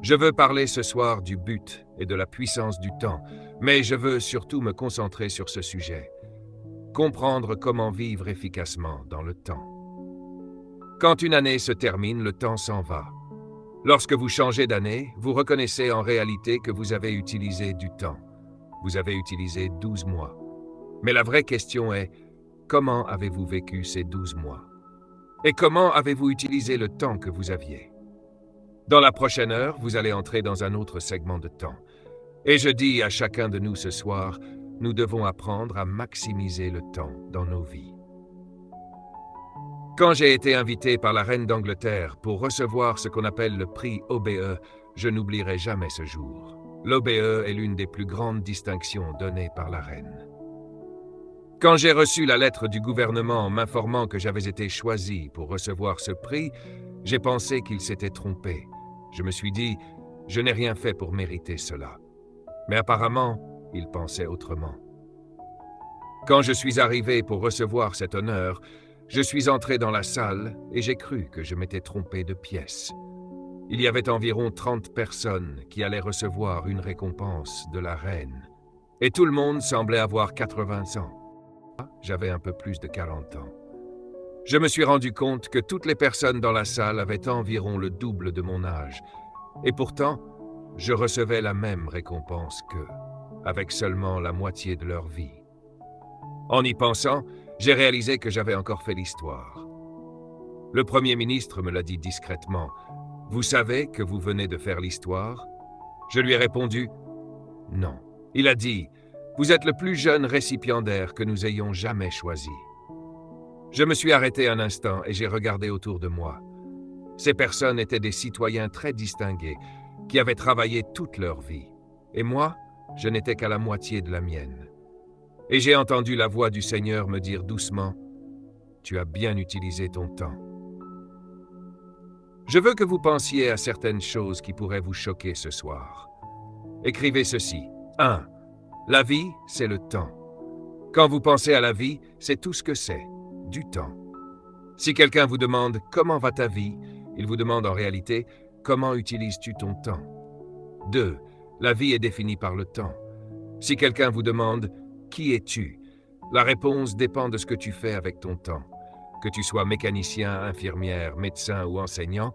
Je veux parler ce soir du but et de la puissance du temps, mais je veux surtout me concentrer sur ce sujet. Comprendre comment vivre efficacement dans le temps. Quand une année se termine, le temps s'en va. Lorsque vous changez d'année, vous reconnaissez en réalité que vous avez utilisé du temps. Vous avez utilisé 12 mois. Mais la vraie question est, comment avez-vous vécu ces 12 mois? Et comment avez-vous utilisé le temps que vous aviez? Dans la prochaine heure, vous allez entrer dans un autre segment de temps. Et je dis à chacun de nous ce soir, nous devons apprendre à maximiser le temps dans nos vies. Quand j'ai été invité par la reine d'Angleterre pour recevoir ce qu'on appelle le prix OBE, je n'oublierai jamais ce jour. L'OBE est l'une des plus grandes distinctions données par la reine. Quand j'ai reçu la lettre du gouvernement m'informant que j'avais été choisi pour recevoir ce prix, j'ai pensé qu'il s'était trompé. Je me suis dit, je n'ai rien fait pour mériter cela. Mais apparemment, il pensait autrement. Quand je suis arrivé pour recevoir cet honneur, je suis entré dans la salle et j'ai cru que je m'étais trompé de pièce. Il y avait environ 30 personnes qui allaient recevoir une récompense de la reine. Et tout le monde semblait avoir 80 ans. J'avais un peu plus de 40 ans. Je me suis rendu compte que toutes les personnes dans la salle avaient environ le double de mon âge. Et pourtant, je recevais la même récompense qu'eux, avec seulement la moitié de leur vie. En y pensant, j'ai réalisé que j'avais encore fait l'histoire. Le Premier ministre me l'a dit discrètement. « Vous savez que vous venez de faire l'histoire ?» Je lui ai répondu « Non ». Il a dit « Vous êtes le plus jeune récipiendaire que nous ayons jamais choisi. » Je me suis arrêté un instant et j'ai regardé autour de moi. Ces personnes étaient des citoyens très distingués, qui avaient travaillé toute leur vie. Et moi, je n'étais qu'à la moitié de la mienne. Et j'ai entendu la voix du Seigneur me dire doucement, « Tu as bien utilisé ton temps. » Je veux que vous pensiez à certaines choses qui pourraient vous choquer ce soir. Écrivez ceci. 1. La vie, c'est le temps. Quand vous pensez à la vie, c'est tout ce que c'est, du temps. Si quelqu'un vous demande « Comment va ta vie ?», il vous demande en réalité « Comment utilises-tu ton temps ?» 2. La vie est définie par le temps. Si quelqu'un vous demande « Qui es-tu ?», la réponse dépend de ce que tu fais avec ton temps. Que tu sois mécanicien, infirmière, médecin ou enseignant,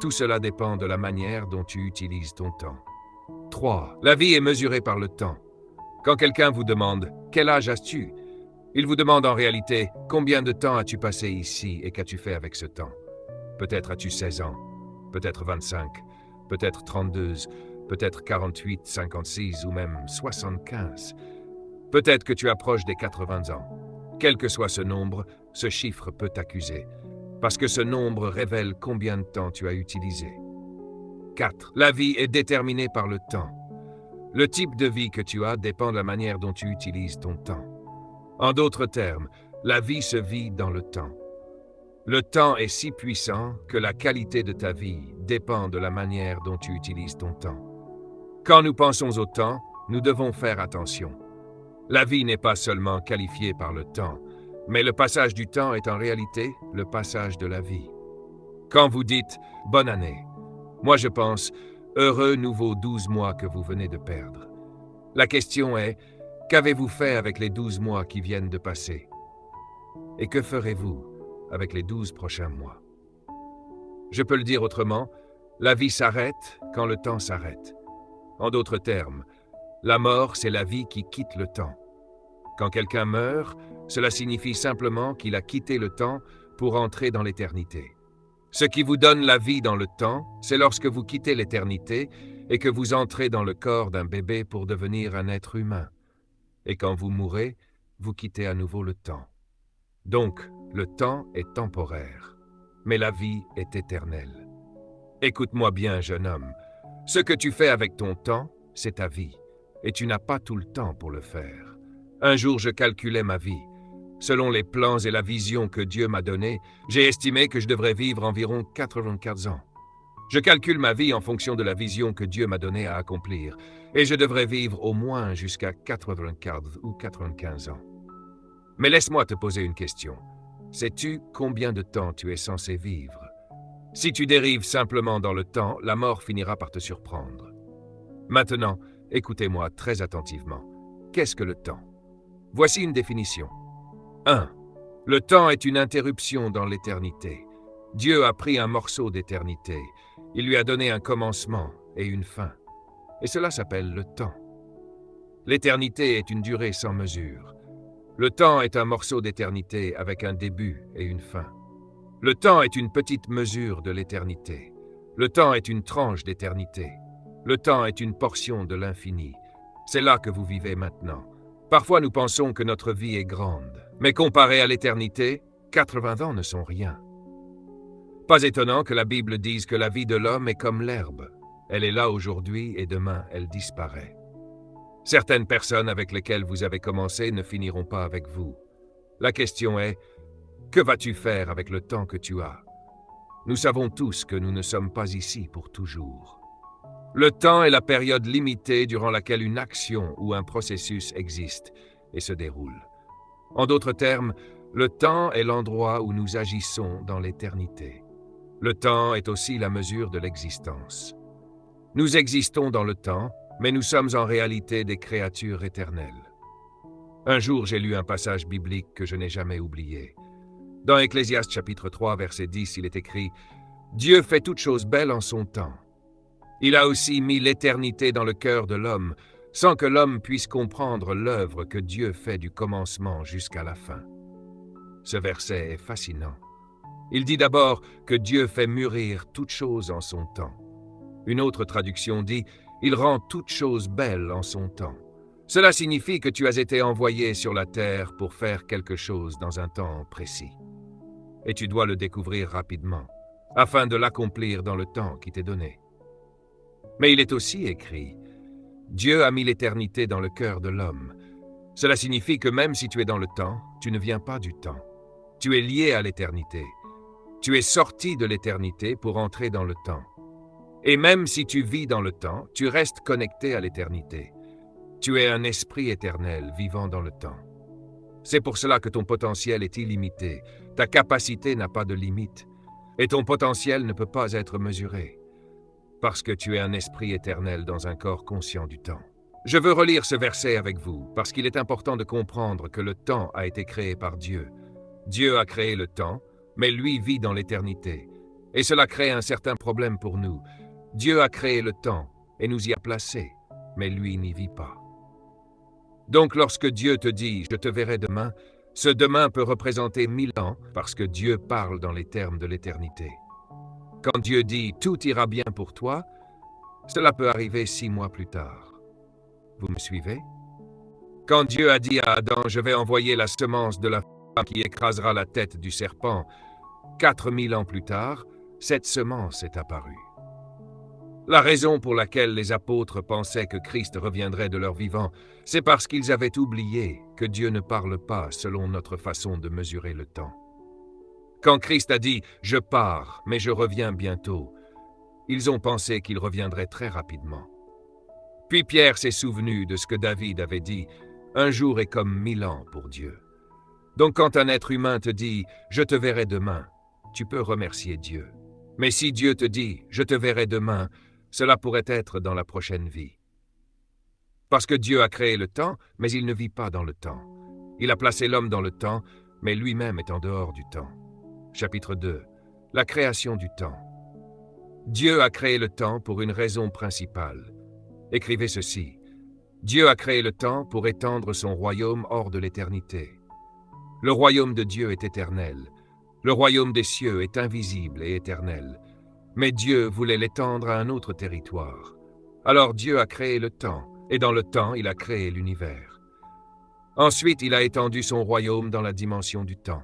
tout cela dépend de la manière dont tu utilises ton temps. 3. La vie est mesurée par le temps. Quand quelqu'un vous demande « Quel âge as-tu ?», il vous demande en réalité « Combien de temps as-tu passé ici et qu'as-tu fait avec ce temps ?» Peut-être as-tu 16 ans, peut-être 25, peut-être 32, peut-être 48, 56 ou même 75. Peut-être que tu approches des 80 ans. Quel que soit ce nombre, ce chiffre peut t'accuser, parce que ce nombre révèle combien de temps tu as utilisé. 4. La vie est déterminée par le temps. Le type de vie que tu as dépend de la manière dont tu utilises ton temps. En d'autres termes, la vie se vit dans le temps. Le temps est si puissant que la qualité de ta vie dépend de la manière dont tu utilises ton temps. Quand nous pensons au temps, nous devons faire attention. La vie n'est pas seulement qualifiée par le temps, mais le passage du temps est en réalité le passage de la vie. Quand vous dites « bonne année », moi je pense « heureux nouveau 12 mois que vous venez de perdre ». La question est « qu'avez-vous fait avec les 12 mois qui viennent de passer ?» Et que ferez-vous avec les 12 prochains mois? Je peux le dire autrement, la vie s'arrête quand le temps s'arrête. En d'autres termes, la mort, c'est la vie qui quitte le temps. Quand quelqu'un meurt, cela signifie simplement qu'il a quitté le temps pour entrer dans l'éternité. Ce qui vous donne la vie dans le temps, c'est lorsque vous quittez l'éternité et que vous entrez dans le corps d'un bébé pour devenir un être humain. Et quand vous mourrez, vous quittez à nouveau le temps. Donc, le temps est temporaire, mais la vie est éternelle. Écoute-moi bien, jeune homme. Ce que tu fais avec ton temps, c'est ta vie. Et tu n'as pas tout le temps pour le faire. Un jour, je calculais ma vie. Selon les plans et la vision que Dieu m'a donnée, j'ai estimé que je devrais vivre environ 84 ans. Je calcule ma vie en fonction de la vision que Dieu m'a donnée à accomplir, et je devrais vivre au moins jusqu'à 84 ou 95 ans. Mais laisse-moi te poser une question. Sais-tu combien de temps tu es censé vivre? Si tu dérives simplement dans le temps, la mort finira par te surprendre. Maintenant, écoutez-moi très attentivement. Qu'est-ce que le temps? Voici une définition. 1. Le temps est une interruption dans l'éternité. Dieu a pris un morceau d'éternité. Il lui a donné un commencement et une fin. Et cela s'appelle le temps. L'éternité est une durée sans mesure. Le temps est un morceau d'éternité avec un début et une fin. Le temps est une petite mesure de l'éternité. Le temps est une tranche d'éternité. Le temps est une portion de l'infini. C'est là que vous vivez maintenant. Parfois nous pensons que notre vie est grande, mais comparée à l'éternité, 80 ans ne sont rien. Pas étonnant que la Bible dise que la vie de l'homme est comme l'herbe. Elle est là aujourd'hui et demain elle disparaît. Certaines personnes avec lesquelles vous avez commencé ne finiront pas avec vous. La question est, que vas-tu faire avec le temps que tu as? Nous savons tous que nous ne sommes pas ici pour toujours. Le temps est la période limitée durant laquelle une action ou un processus existe et se déroule. En d'autres termes, le temps est l'endroit où nous agissons dans l'éternité. Le temps est aussi la mesure de l'existence. Nous existons dans le temps, mais nous sommes en réalité des créatures éternelles. Un jour, j'ai lu un passage biblique que je n'ai jamais oublié. Dans Ecclésiaste chapitre 3, verset 10, il est écrit « Dieu fait toutes choses belles en son temps. Il a aussi mis l'éternité dans le cœur de l'homme, sans que l'homme puisse comprendre l'œuvre que Dieu fait du commencement jusqu'à la fin. » Ce verset est fascinant. Il dit d'abord que Dieu fait mûrir toutes choses en son temps. Une autre traduction dit « Il rend toutes choses belles en son temps ». Cela signifie que tu as été envoyé sur la terre pour faire quelque chose dans un temps précis. Et tu dois le découvrir rapidement, afin de l'accomplir dans le temps qui t'est donné. Mais il est aussi écrit « Dieu a mis l'éternité dans le cœur de l'homme ». Cela signifie que même si tu es dans le temps, tu ne viens pas du temps. Tu es lié à l'éternité. Tu es sorti de l'éternité pour entrer dans le temps. Et même si tu vis dans le temps, tu restes connecté à l'éternité. Tu es un esprit éternel vivant dans le temps. C'est pour cela que ton potentiel est illimité. Ta capacité n'a pas de limite. Et ton potentiel ne peut pas être mesuré. Parce que tu es un esprit éternel dans un corps conscient du temps. Je veux relire ce verset avec vous, parce qu'il est important de comprendre que le temps a été créé par Dieu. Dieu a créé le temps, mais lui vit dans l'éternité. Et cela crée un certain problème pour nous. Dieu a créé le temps et nous y a placés, mais lui n'y vit pas. Donc lorsque Dieu te dit « je te verrai demain », ce demain peut représenter 1000 ans parce que Dieu parle dans les termes de l'éternité. Quand Dieu dit « tout ira bien pour toi », cela peut arriver 6 mois plus tard. Vous me suivez? Quand Dieu a dit à Adam « je vais envoyer la semence de la femme qui écrasera la tête du serpent », 4000 ans plus tard, cette semence est apparue. La raison pour laquelle les apôtres pensaient que Christ reviendrait de leur vivant, c'est parce qu'ils avaient oublié que Dieu ne parle pas selon notre façon de mesurer le temps. Quand Christ a dit « je pars, mais je reviens bientôt », ils ont pensé qu'il reviendrait très rapidement. Puis Pierre s'est souvenu de ce que David avait dit « un jour est comme 1000 ans pour Dieu ». Donc quand un être humain te dit « je te verrai demain », tu peux remercier Dieu. Mais si Dieu te dit « je te verrai demain », cela pourrait être dans la prochaine vie. Parce que Dieu a créé le temps, mais il ne vit pas dans le temps. Il a placé l'homme dans le temps, mais lui-même est en dehors du temps. Chapitre 2. La création du temps. Dieu a créé le temps pour une raison principale. Écrivez ceci. Dieu a créé le temps pour étendre son royaume hors de l'éternité. Le royaume de Dieu est éternel. Le royaume des cieux est invisible et éternel. Mais Dieu voulait l'étendre à un autre territoire. Alors Dieu a créé le temps, et dans le temps, il a créé l'univers. Ensuite, il a étendu son royaume dans la dimension du temps.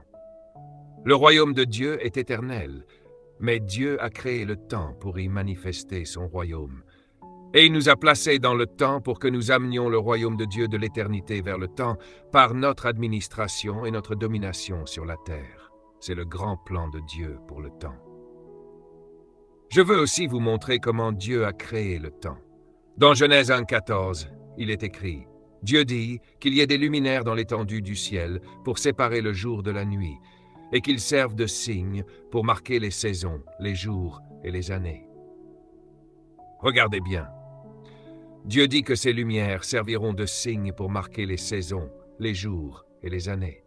Le royaume de Dieu est éternel, mais Dieu a créé le temps pour y manifester son royaume. Et il nous a placés dans le temps pour que nous amenions le royaume de Dieu de l'éternité vers le temps par notre administration et notre domination sur la terre. C'est le grand plan de Dieu pour le temps. Je veux aussi vous montrer comment Dieu a créé le temps. Dans Genèse 1,14, il est écrit « Dieu dit qu'il y ait des luminaires dans l'étendue du ciel pour séparer le jour de la nuit. et qu'ils servent de signe pour marquer les saisons, les jours et les années. Regardez bien. Dieu dit que ces lumières serviront de signe pour marquer les saisons, les jours et les années.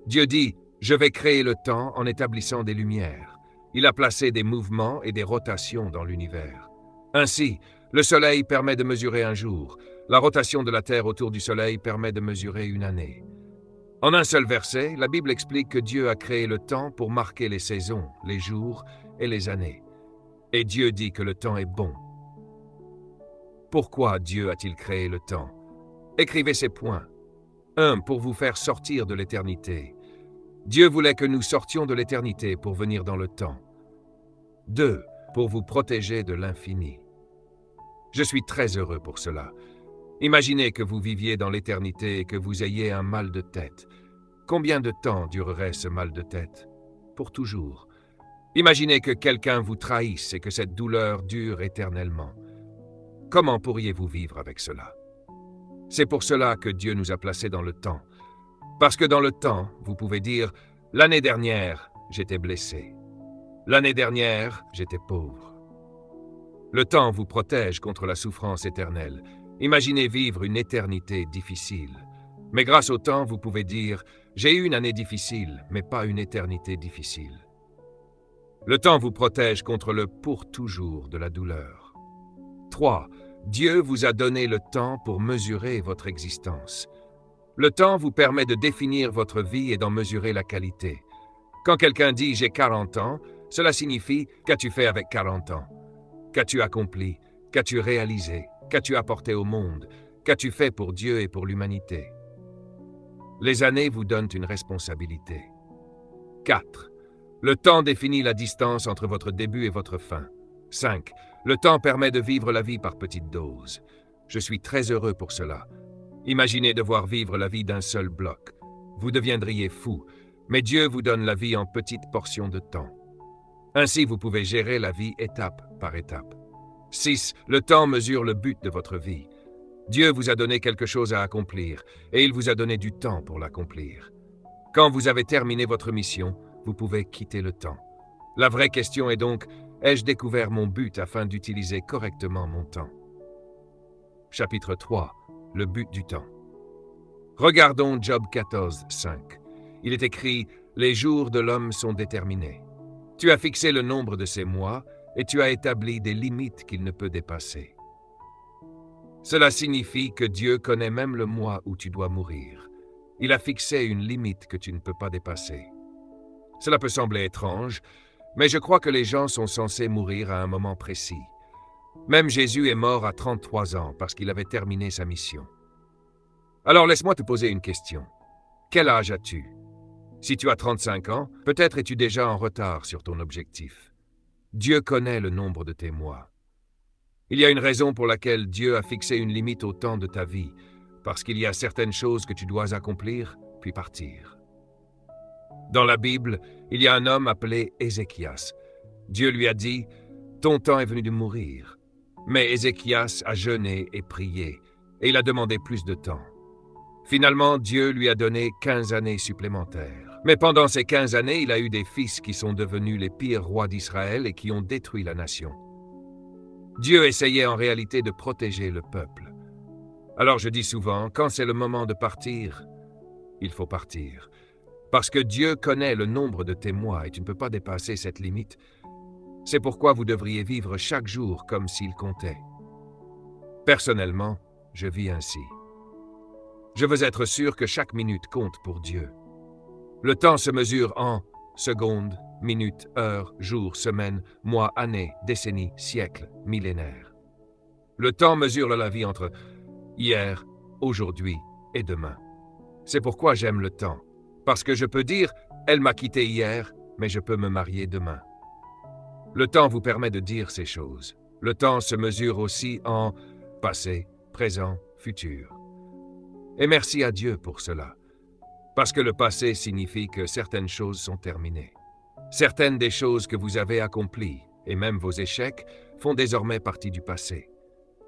Dieu dit, je vais créer le temps en établissant des lumières. Il a placé des mouvements et des rotations dans l'univers. Ainsi, le Soleil permet de mesurer un jour. La rotation de la Terre autour du Soleil permet de mesurer une année. En un seul verset, la Bible explique que Dieu a créé le temps pour marquer les saisons, les jours et les années. Et Dieu dit que le temps est bon. Pourquoi Dieu a-t-il créé le temps? Écrivez ces points. 1. Pour vous faire sortir de l'éternité. Dieu voulait que nous sortions de l'éternité pour venir dans le temps. 2. Pour vous protéger de l'infini. Je suis très heureux pour cela. Imaginez que vous viviez dans l'éternité et que vous ayez un mal de tête. Combien de temps durerait ce mal de tête? Pour toujours. Imaginez que quelqu'un vous trahisse et que cette douleur dure éternellement. Comment pourriez-vous vivre avec cela? C'est pour cela que Dieu nous a placés dans le temps. Parce que dans le temps, vous pouvez dire « L'année dernière, j'étais blessé. L'année dernière, j'étais pauvre. » Le temps vous protège contre la souffrance éternelle. Imaginez vivre une éternité difficile. Mais grâce au temps, vous pouvez dire « J'ai eu une année difficile, mais pas une éternité difficile. » Le temps vous protège contre le « pour toujours » de la douleur. 3. Dieu vous a donné le temps pour mesurer votre existence. Le temps vous permet de définir votre vie et d'en mesurer la qualité. Quand quelqu'un dit « j'ai 40 ans », cela signifie « qu'as-tu fait avec 40 ans ?» Qu'as-tu accompli? Qu'as-tu réalisé? Qu'as-tu apporté au monde? Qu'as-tu fait pour Dieu et pour l'humanité? Les années vous donnent une responsabilité. 4. Le temps définit la distance entre votre début et votre fin. 5. Le temps permet de vivre la vie par petites doses. Je suis très heureux pour cela. Imaginez devoir vivre la vie d'un seul bloc. Vous deviendriez fou, mais Dieu vous donne la vie en petites portions de temps. Ainsi, vous pouvez gérer la vie étape par étape. 6. Le temps mesure le but de votre vie. Dieu vous a donné quelque chose à accomplir, et il vous a donné du temps pour l'accomplir. Quand vous avez terminé votre mission, vous pouvez quitter le temps. La vraie question est donc, ai-je découvert mon but afin d'utiliser correctement mon temps? Chapitre 3. Le but du temps. Regardons Job 14, 5. Il est écrit « Les jours de l'homme sont déterminés. Tu as fixé le nombre de ses mois et tu as établi des limites qu'il ne peut dépasser. » Cela signifie que Dieu connaît même le mois où tu dois mourir. Il a fixé une limite que tu ne peux pas dépasser. Cela peut sembler étrange, mais je crois que les gens sont censés mourir à un moment précis. Même Jésus est mort à 33 ans parce qu'il avait terminé sa mission. Alors laisse-moi te poser une question. Quel âge as-tu? Si tu as 35 ans, peut-être es-tu déjà en retard sur ton objectif. Dieu connaît le nombre de tes mois. Il y a une raison pour laquelle Dieu a fixé une limite au temps de ta vie, parce qu'il y a certaines choses que tu dois accomplir, puis partir. Dans la Bible, il y a un homme appelé Ézéchias. Dieu lui a dit « Ton temps est venu de mourir ». Mais Ézéchias a jeûné et prié, et il a demandé plus de temps. Finalement, Dieu lui a donné 15 années supplémentaires. Mais pendant ces 15 années, il a eu des fils qui sont devenus les pires rois d'Israël et qui ont détruit la nation. Dieu essayait en réalité de protéger le peuple. Alors je dis souvent, quand c'est le moment de partir, il faut partir. Parce que Dieu connaît le nombre de tes mois et tu ne peux pas dépasser cette limite. C'est pourquoi vous devriez vivre chaque jour comme s'il comptait. Personnellement, je vis ainsi. Je veux être sûr que chaque minute compte pour Dieu. Le temps se mesure en secondes, minutes, heures, jours, semaines, mois, années, décennies, siècles, millénaires. Le temps mesure la vie entre hier, aujourd'hui et demain. C'est pourquoi j'aime le temps. Parce que je peux dire « elle m'a quitté hier, mais je peux me marier demain ». Le temps vous permet de dire ces choses. Le temps se mesure aussi en passé, présent, futur. Et merci à Dieu pour cela. Parce que le passé signifie que certaines choses sont terminées. Certaines des choses que vous avez accomplies, et même vos échecs, font désormais partie du passé.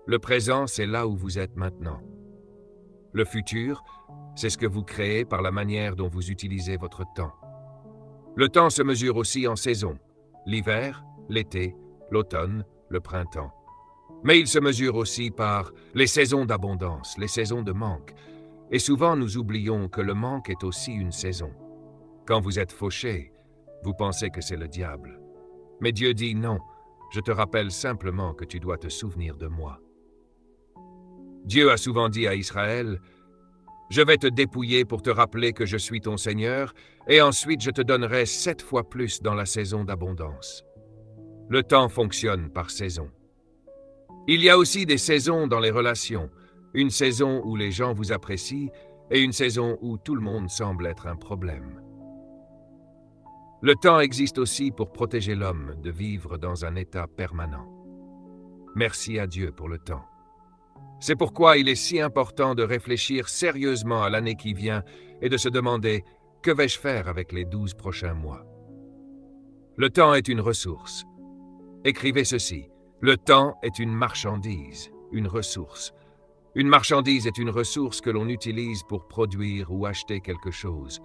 Le présent, c'est là où vous êtes maintenant. Le futur, c'est ce que vous créez par la manière dont vous utilisez votre temps. Le temps se mesure aussi en saisons, l'hiver, l'été, l'automne, le printemps. Mais il se mesure aussi par les saisons d'abondance, les saisons de manque. Et souvent nous oublions que le manque est aussi une saison. Quand vous êtes fauché, vous pensez que c'est le diable. Mais Dieu dit non, je te rappelle simplement que tu dois te souvenir de moi. Dieu a souvent dit à Israël, « Je vais te dépouiller pour te rappeler que je suis ton Seigneur, et ensuite je te donnerai 7 fois plus dans la saison d'abondance. » Le temps fonctionne par saison. Il y a aussi des saisons dans les relations, une saison où les gens vous apprécient et une saison où tout le monde semble être un problème. Le temps existe aussi pour protéger l'homme de vivre dans un état permanent. Merci à Dieu pour le temps. C'est pourquoi il est si important de réfléchir sérieusement à l'année qui vient et de se demander « Que vais-je faire avec les 12 prochains mois ?» Le temps est une ressource. Écrivez ceci. Le temps est une marchandise, une ressource. Une marchandise est une ressource que l'on utilise pour produire ou acheter quelque chose.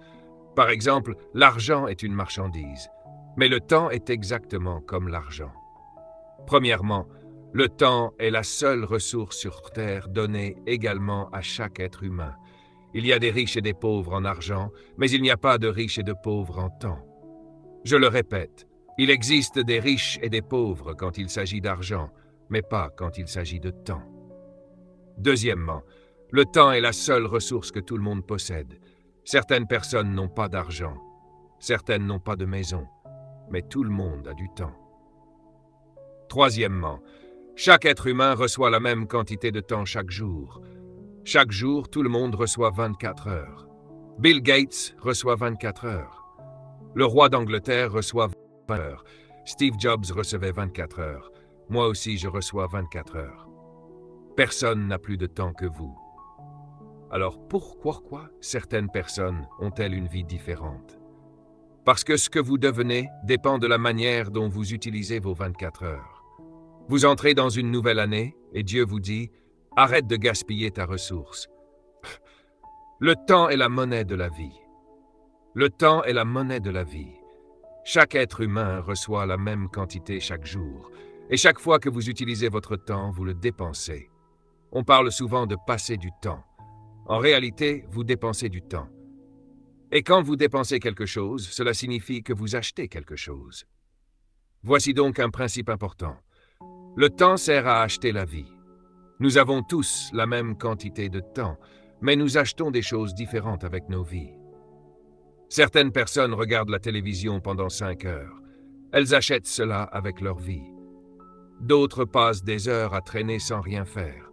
Par exemple, l'argent est une marchandise, mais le temps est exactement comme l'argent. Premièrement, le temps est la seule ressource sur Terre donnée également à chaque être humain. Il y a des riches et des pauvres en argent, mais il n'y a pas de riches et de pauvres en temps. Je le répète, il existe des riches et des pauvres quand il s'agit d'argent, mais pas quand il s'agit de temps. Deuxièmement, le temps est la seule ressource que tout le monde possède. Certaines personnes n'ont pas d'argent, certaines n'ont pas de maison, mais tout le monde a du temps. Troisièmement, chaque être humain reçoit la même quantité de temps chaque jour. Chaque jour, tout le monde reçoit 24 heures. Bill Gates reçoit 24 heures. Le roi d'Angleterre reçoit 20 heures. Steve Jobs recevait 24 heures. Moi aussi, je reçois 24 heures. Personne n'a plus de temps que vous. Alors pourquoi certaines personnes ont-elles une vie différente? Parce que ce que vous devenez dépend de la manière dont vous utilisez vos 24 heures. Vous entrez dans une nouvelle année et Dieu vous dit « Arrête de gaspiller ta ressource. » Le temps est la monnaie de la vie. Le temps est la monnaie de la vie. Chaque être humain reçoit la même quantité chaque jour. Et chaque fois que vous utilisez votre temps, vous le dépensez. On parle souvent de passer du temps. En réalité, vous dépensez du temps. Et quand vous dépensez quelque chose, cela signifie que vous achetez quelque chose. Voici donc un principe important. Le temps sert à acheter la vie. Nous avons tous la même quantité de temps, mais nous achetons des choses différentes avec nos vies. Certaines personnes regardent la télévision pendant 5 heures. Elles achètent cela avec leur vie. D'autres passent des heures à traîner sans rien faire.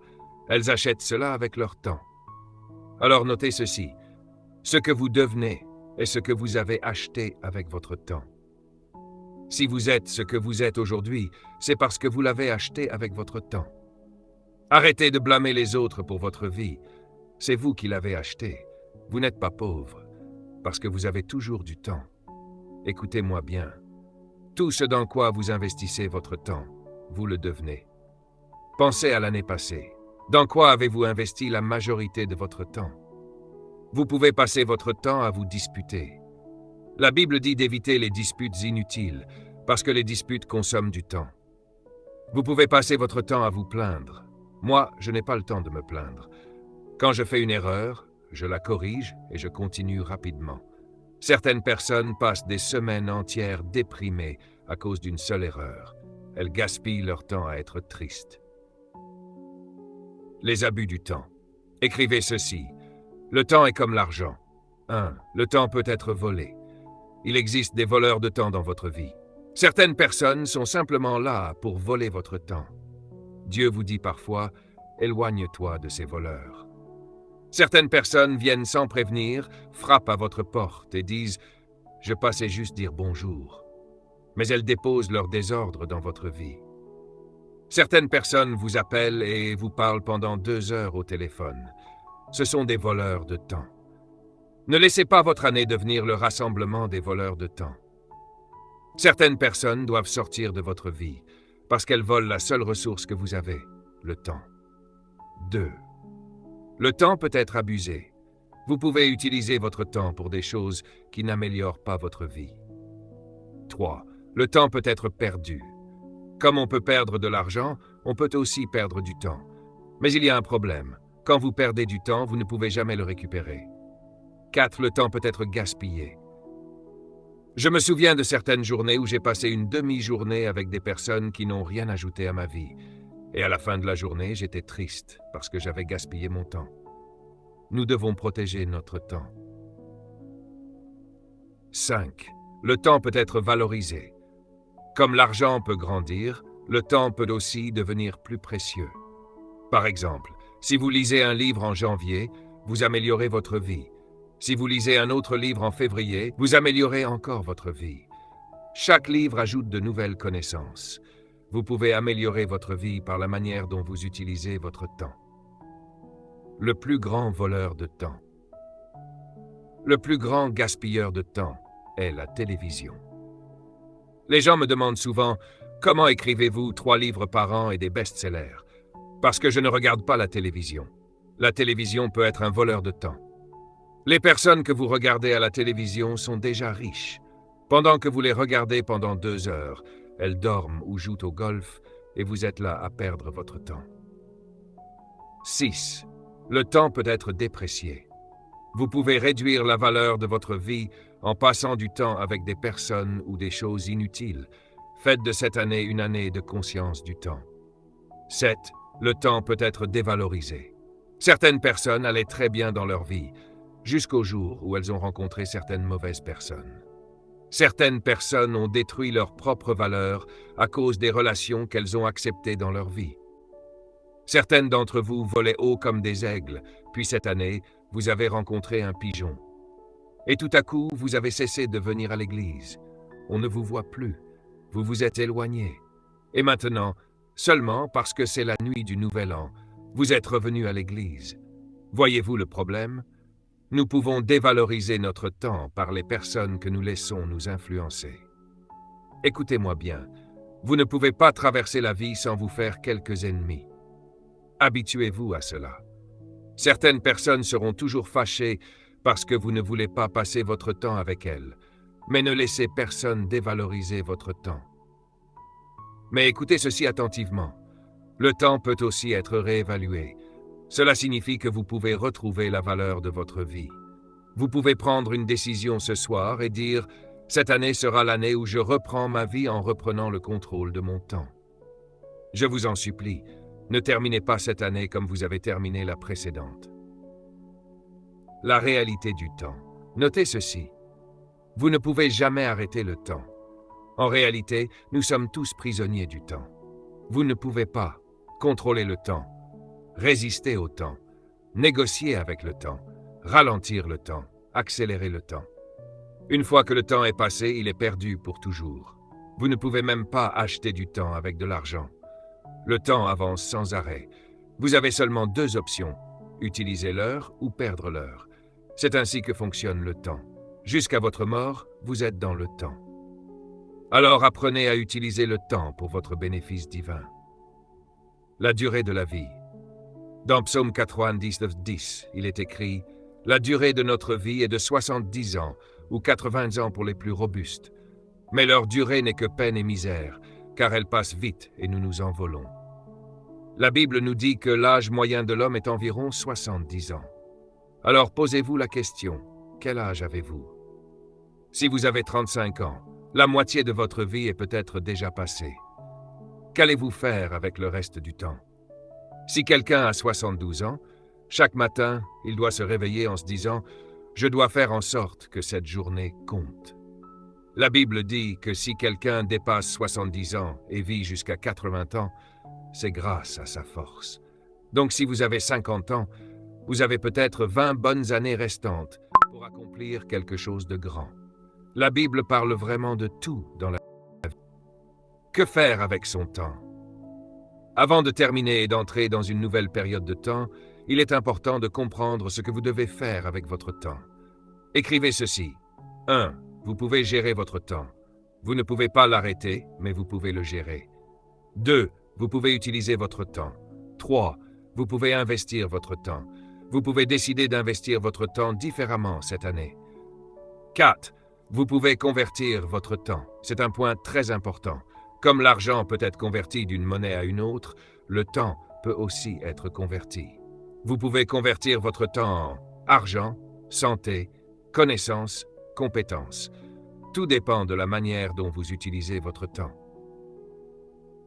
Elles achètent cela avec leur temps. Alors notez ceci, ce que vous devenez est ce que vous avez acheté avec votre temps. Si vous êtes ce que vous êtes aujourd'hui, c'est parce que vous l'avez acheté avec votre temps. Arrêtez de blâmer les autres pour votre vie. C'est vous qui l'avez acheté. Vous n'êtes pas pauvre, parce que vous avez toujours du temps. Écoutez-moi bien. Tout ce dans quoi vous investissez votre temps, vous le devenez. Pensez à l'année passée. Dans quoi avez-vous investi la majorité de votre temps? Vous pouvez passer votre temps à vous disputer. La Bible dit d'éviter les disputes inutiles, parce que les disputes consomment du temps. Vous pouvez passer votre temps à vous plaindre. Moi, je n'ai pas le temps de me plaindre. Quand je fais une erreur, je la corrige et je continue rapidement. Certaines personnes passent des semaines entières déprimées à cause d'une seule erreur. Elles gaspillent leur temps à être tristes. Les abus du temps. Écrivez ceci. Le temps est comme l'argent. 1. Le temps peut être volé. Il existe des voleurs de temps dans votre vie. Certaines personnes sont simplement là pour voler votre temps. Dieu vous dit parfois, éloigne-toi de ces voleurs. Certaines personnes viennent sans prévenir, frappent à votre porte et disent « Je passais juste dire bonjour ». Mais elles déposent leur désordre dans votre vie. Certaines personnes vous appellent et vous parlent pendant 2 heures au téléphone. Ce sont des voleurs de temps. Ne laissez pas votre année devenir le rassemblement des voleurs de temps. Certaines personnes doivent sortir de votre vie parce qu'elles volent la seule ressource que vous avez, le temps. 2. Le temps peut être abusé. Vous pouvez utiliser votre temps pour des choses qui n'améliorent pas votre vie. 3. Le temps peut être perdu. Comme on peut perdre de l'argent, on peut aussi perdre du temps. Mais il y a un problème. Quand vous perdez du temps, vous ne pouvez jamais le récupérer. 4. Le temps peut être gaspillé. Je me souviens de certaines journées où j'ai passé une demi-journée avec des personnes qui n'ont rien ajouté à ma vie. Et à la fin de la journée, j'étais triste parce que j'avais gaspillé mon temps. Nous devons protéger notre temps. 5. Le temps peut être valorisé. Comme l'argent peut grandir, le temps peut aussi devenir plus précieux. Par exemple, si vous lisez un livre en janvier, vous améliorez votre vie. Si vous lisez un autre livre en février, vous améliorez encore votre vie. Chaque livre ajoute de nouvelles connaissances. Vous pouvez améliorer votre vie par la manière dont vous utilisez votre temps. Le plus grand voleur de temps. Le plus grand gaspilleur de temps est la télévision. Les gens me demandent souvent « Comment écrivez-vous 3 livres par an et des best-sellers ?» Parce que je ne regarde pas la télévision. La télévision peut être un voleur de temps. Les personnes que vous regardez à la télévision sont déjà riches. Pendant que vous les regardez pendant 2 heures, elles dorment ou jouent au golf et vous êtes là à perdre votre temps. 6. Le temps peut être déprécié. Vous pouvez réduire la valeur de votre vie en passant du temps avec des personnes ou des choses inutiles. Faites de cette année une année de conscience du temps. 7. Le temps peut être dévalorisé. Certaines personnes allaient très bien dans leur vie, jusqu'au jour où elles ont rencontré certaines mauvaises personnes. Certaines personnes ont détruit leur propre valeur à cause des relations qu'elles ont acceptées dans leur vie. Certaines d'entre vous volaient haut comme des aigles, puis cette année, vous avez rencontré un pigeon. Et tout à coup, vous avez cessé de venir à l'église. On ne vous voit plus. Vous vous êtes éloigné. Et maintenant, seulement parce que c'est la nuit du Nouvel An, vous êtes revenu à l'église. Voyez-vous le problème? Nous pouvons dévaloriser notre temps par les personnes que nous laissons nous influencer. Écoutez-moi bien, vous ne pouvez pas traverser la vie sans vous faire quelques ennemis. Habituez-vous à cela. Certaines personnes seront toujours fâchées parce que vous ne voulez pas passer votre temps avec elles, mais ne laissez personne dévaloriser votre temps. Mais écoutez ceci attentivement. Le temps peut aussi être réévalué. Cela signifie que vous pouvez retrouver la valeur de votre vie. Vous pouvez prendre une décision ce soir et dire « Cette année sera l'année où je reprends ma vie en reprenant le contrôle de mon temps. » Je vous en supplie, ne terminez pas cette année comme vous avez terminé la précédente. La réalité du temps. Notez ceci. Vous ne pouvez jamais arrêter le temps. En réalité, nous sommes tous prisonniers du temps. Vous ne pouvez pas contrôler le temps, résister au temps, négocier avec le temps, ralentir le temps, accélérer le temps. Une fois que le temps est passé, il est perdu pour toujours. Vous ne pouvez même pas acheter du temps avec de l'argent. Le temps avance sans arrêt. Vous avez seulement 2 options, utiliser l'heure ou perdre l'heure. C'est ainsi que fonctionne le temps. Jusqu'à votre mort, vous êtes dans le temps. Alors apprenez à utiliser le temps pour votre bénéfice divin. La durée de la vie. Dans Psaume 99:10, il est écrit « La durée de notre vie est de 70 ans, ou 80 ans pour les plus robustes. Mais leur durée n'est que peine et misère, car elle passe vite et nous nous envolons. » La Bible nous dit que l'âge moyen de l'homme est environ 70 ans. Alors posez-vous la question, quel âge avez-vous? Si vous avez 35 ans, la moitié de votre vie est peut-être déjà passée. Qu'allez-vous faire avec le reste du temps? Si quelqu'un a 72 ans, chaque matin, il doit se réveiller en se disant « Je dois faire en sorte que cette journée compte ». La Bible dit que si quelqu'un dépasse 70 ans et vit jusqu'à 80 ans, c'est grâce à sa force. Donc si vous avez 50 ans, vous avez peut-être 20 bonnes années restantes pour accomplir quelque chose de grand. La Bible parle vraiment de tout dans la vie. Que faire avec son temps? Avant de terminer et d'entrer dans une nouvelle période de temps, il est important de comprendre ce que vous devez faire avec votre temps. Écrivez ceci. 1. Vous pouvez gérer votre temps. Vous ne pouvez pas l'arrêter, mais vous pouvez le gérer. 2. Vous pouvez utiliser votre temps. 3. Vous pouvez investir votre temps. Vous pouvez décider d'investir votre temps différemment cette année. 4. Vous pouvez convertir votre temps. C'est un point très important. Comme l'argent peut être converti d'une monnaie à une autre, le temps peut aussi être converti. Vous pouvez convertir votre temps en argent, santé, connaissances, compétences. Tout dépend de la manière dont vous utilisez votre temps.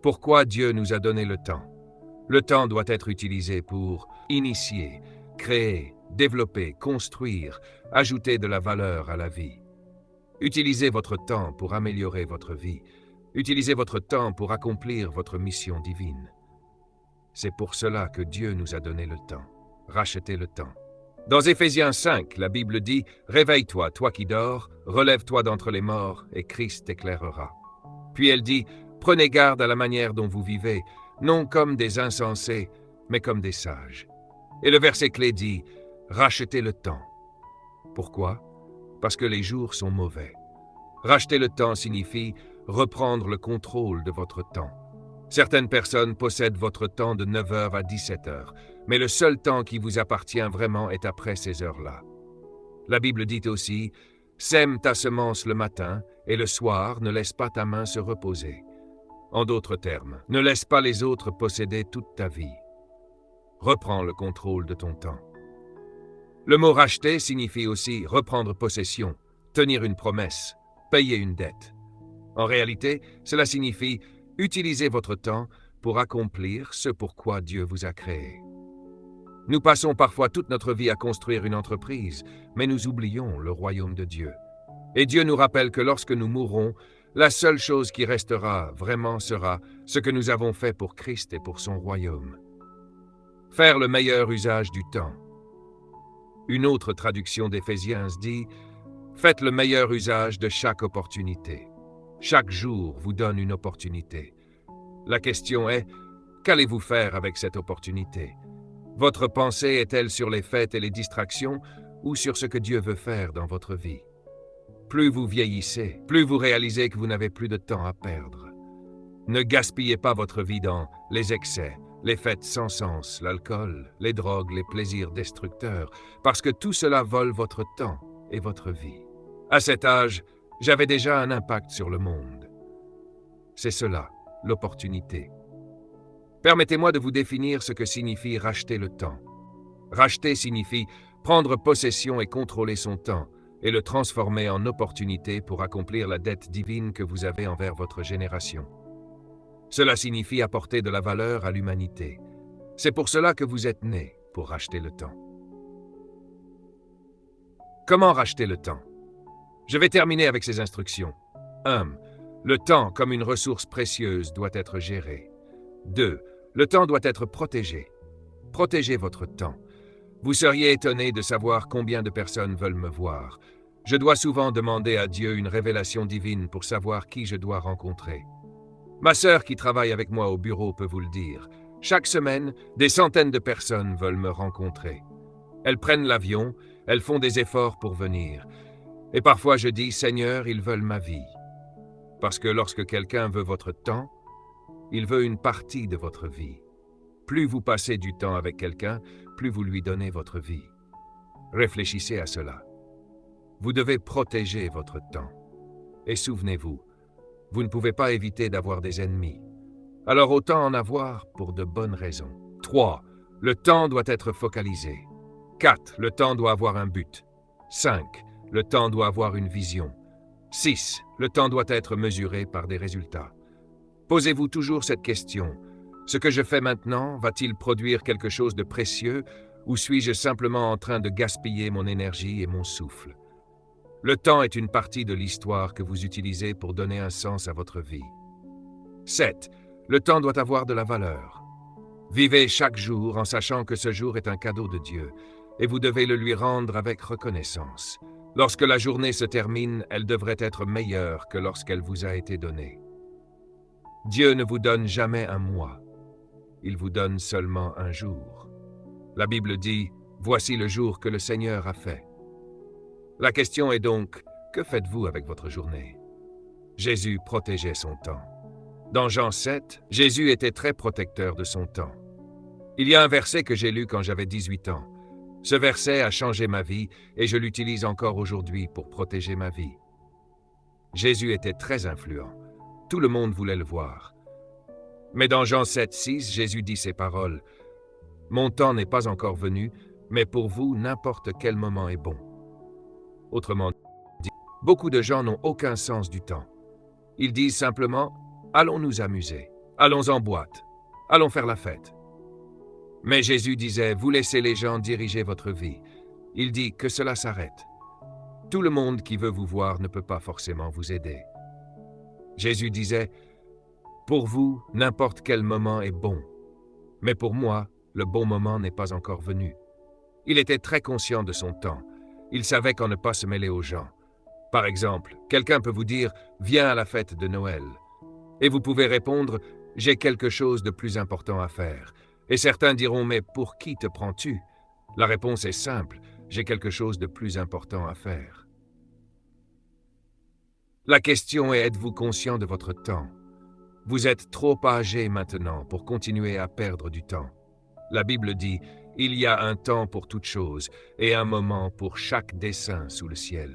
Pourquoi Dieu nous a donné le temps? Le temps doit être utilisé pour initier, créer, développer, construire, ajouter de la valeur à la vie. Utilisez votre temps pour améliorer votre vie. Utilisez votre temps pour accomplir votre mission divine. C'est pour cela que Dieu nous a donné le temps. Rachetez le temps. Dans Éphésiens 5, la Bible dit « Réveille-toi, toi qui dors, relève-toi d'entre les morts, et Christ t'éclairera. » Puis elle dit « Prenez garde à la manière dont vous vivez, non comme des insensés, mais comme des sages. » Et le verset clé dit « Rachetez le temps. » Pourquoi? Parce que les jours sont mauvais. Racheter le temps signifie reprendre le contrôle de votre temps. Certaines personnes possèdent votre temps de 9h à 17h, mais le seul temps qui vous appartient vraiment est après ces heures-là. La Bible dit aussi « Sème ta semence le matin, et le soir ne laisse pas ta main se reposer. » En d'autres termes, ne laisse pas les autres posséder toute ta vie. Reprends le contrôle de ton temps. Le mot « racheter » signifie aussi reprendre possession, tenir une promesse, payer une dette. En réalité, cela signifie utiliser votre temps pour accomplir ce pourquoi Dieu vous a créé. Nous passons parfois toute notre vie à construire une entreprise, mais nous oublions le royaume de Dieu. Et Dieu nous rappelle que lorsque nous mourrons, la seule chose qui restera vraiment sera ce que nous avons fait pour Christ et pour son royaume. Faire le meilleur usage du temps. Une autre traduction d'Éphésiens dit « Faites le meilleur usage de chaque opportunité. Chaque jour vous donne une opportunité. La question est, qu'allez-vous faire avec cette opportunité? Votre pensée est-elle sur les fêtes et les distractions ou sur ce que Dieu veut faire dans votre vie? Plus vous vieillissez, plus vous réalisez que vous n'avez plus de temps à perdre. Ne gaspillez pas votre vie dans les excès, les fêtes sans sens, l'alcool, les drogues, les plaisirs destructeurs, parce que tout cela vole votre temps et votre vie. À cet âge, j'avais déjà un impact sur le monde. C'est cela, l'opportunité. Permettez-moi de vous définir ce que signifie racheter le temps. Racheter signifie prendre possession et contrôler son temps, et le transformer en opportunité pour accomplir la dette divine que vous avez envers votre génération. Cela signifie apporter de la valeur à l'humanité. C'est pour cela que vous êtes né, pour racheter le temps. Comment racheter le temps? Je vais terminer avec ces instructions. 1. Le temps, comme une ressource précieuse, doit être géré. 2. Le temps doit être protégé. Protégez votre temps. Vous seriez étonné de savoir combien de personnes veulent me voir. Je dois souvent demander à Dieu une révélation divine pour savoir qui je dois rencontrer. Ma sœur qui travaille avec moi au bureau peut vous le dire. Chaque semaine, des centaines de personnes veulent me rencontrer. Elles prennent l'avion, elles font des efforts pour venir. Et parfois je dis, Seigneur, ils veulent ma vie. Parce que lorsque quelqu'un veut votre temps, il veut une partie de votre vie. Plus vous passez du temps avec quelqu'un, plus vous lui donnez votre vie. Réfléchissez à cela. Vous devez protéger votre temps. Et souvenez-vous, vous ne pouvez pas éviter d'avoir des ennemis. Alors autant en avoir pour de bonnes raisons. 3. Le temps doit être focalisé. 4. Le temps doit avoir un but. 5. Le temps doit avoir une vision. 6. Le temps doit être mesuré par des résultats. Posez-vous toujours cette question. Ce que je fais maintenant, va-t-il produire quelque chose de précieux ou suis-je simplement en train de gaspiller mon énergie et mon souffle? Le temps est une partie de l'histoire que vous utilisez pour donner un sens à votre vie. 7. Le temps doit avoir de la valeur. Vivez chaque jour en sachant que ce jour est un cadeau de Dieu et vous devez le lui rendre avec reconnaissance. Lorsque la journée se termine, elle devrait être meilleure que lorsqu'elle vous a été donnée. Dieu ne vous donne jamais un mois. Il vous donne seulement un jour. La Bible dit « Voici le jour que le Seigneur a fait ». La question est donc, que faites-vous avec votre journée? Jésus protégeait son temps. Dans Jean 7, Jésus était très protecteur de son temps. Il y a un verset que j'ai lu quand j'avais 18 ans. Ce verset a changé ma vie et je l'utilise encore aujourd'hui pour protéger ma vie. Jésus était très influent. Tout le monde voulait le voir. Mais dans Jean 7, 6, Jésus dit ces paroles. « Mon temps n'est pas encore venu, mais pour vous, n'importe quel moment est bon. » Autrement dit, beaucoup de gens n'ont aucun sens du temps. Ils disent simplement « Allons nous amuser, allons en boîte, allons faire la fête. » Mais Jésus disait « Vous laissez les gens diriger votre vie. » Il dit que cela s'arrête. Tout le monde qui veut vous voir ne peut pas forcément vous aider. Jésus disait « Pour vous, n'importe quel moment est bon. Mais pour moi, le bon moment n'est pas encore venu. » Il était très conscient de son temps. Il savait qu'en ne pas se mêler aux gens. Par exemple, quelqu'un peut vous dire « Viens à la fête de Noël ». Et vous pouvez répondre « J'ai quelque chose de plus important à faire ». Et certains diront « Mais pour qui te prends-tu » La réponse est simple « J'ai quelque chose de plus important à faire ». La question est « Êtes-vous conscient de votre temps ?» Vous êtes trop âgé maintenant pour continuer à perdre du temps. La Bible dit « Il y a un temps pour toute chose et un moment pour chaque dessein sous le ciel ».